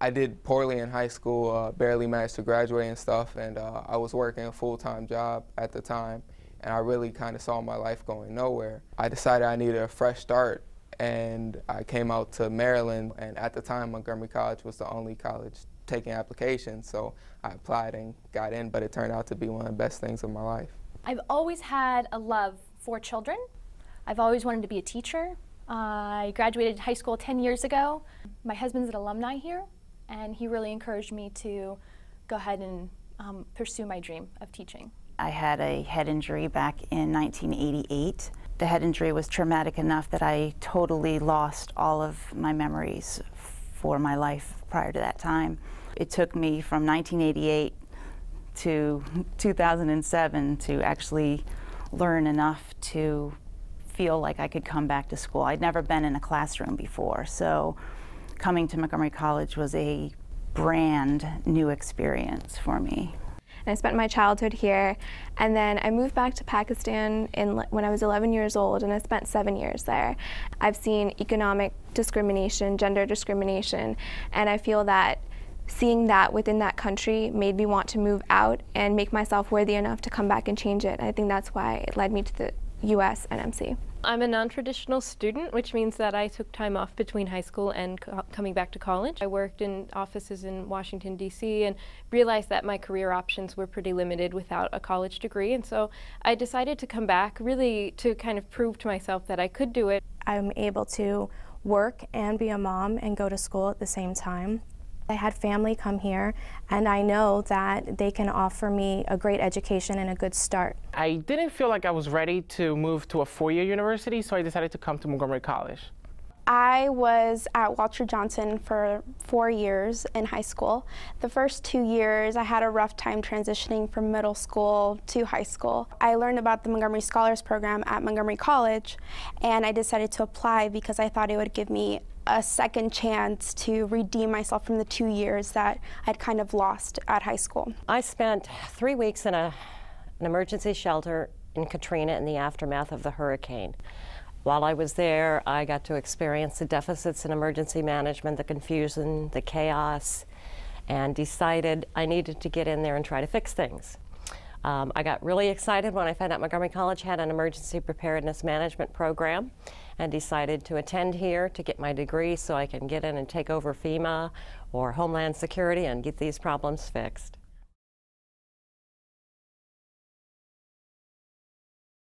I did poorly in high school, barely managed to graduate and stuff, and I was working a full-time job at the time, and I really kind of saw my life going nowhere. I decided I needed a fresh start, and I came out to Maryland, and at the time Montgomery College was the only college taking applications, so I applied and got in, but it turned out to be one of the best things of my life. I've always had a love for children. I've always wanted to be a teacher. I graduated high school 10 years ago. My husband's an alumni here, and he really encouraged me to go ahead and pursue my dream of teaching. I had a head injury back in 1988. The head injury was traumatic enough that I totally lost all of my memories for my life prior to that time. It took me from 1988 to 2007 to actually learn enough to feel like I could come back to school. I'd never been in a classroom before, so coming to Montgomery College was a brand new experience for me. And I spent my childhood here, and then I moved back to Pakistan when I was 11 years old, and I spent 7 years there. I've seen economic discrimination, gender discrimination, and I feel that seeing that within that country made me want to move out and make myself worthy enough to come back and change it. I think that's why it led me to the U.S. NMC. I'm a non-traditional student, which means that I took time off between high school and coming back to college. I worked in offices in Washington, D.C. and realized that my career options were pretty limited without a college degree, and so I decided to come back really to kind of prove to myself that I could do it. I'm able to work and be a mom and go to school at the same time. I had family come here, and I know that they can offer me a great education and a good start. I didn't feel like I was ready to move to a four-year university, so I decided to come to Montgomery College. I was at Walter Johnson for 4 years in high school. The first 2 years, I had a rough time transitioning from middle school to high school. I learned about the Montgomery Scholars Program at Montgomery College, and I decided to apply because I thought it would give me a second chance to redeem myself from the 2 years that I'd kind of lost at high school. I spent 3 weeks in an emergency shelter in Katrina in the aftermath of the hurricane. While I was there, I got to experience the deficits in emergency management, the confusion, the chaos, and decided I needed to get in there and try to fix things. I got really excited when I found out Montgomery College had an emergency preparedness management program and decided to attend here to get my degree so I can get in and take over FEMA or Homeland Security and get these problems fixed.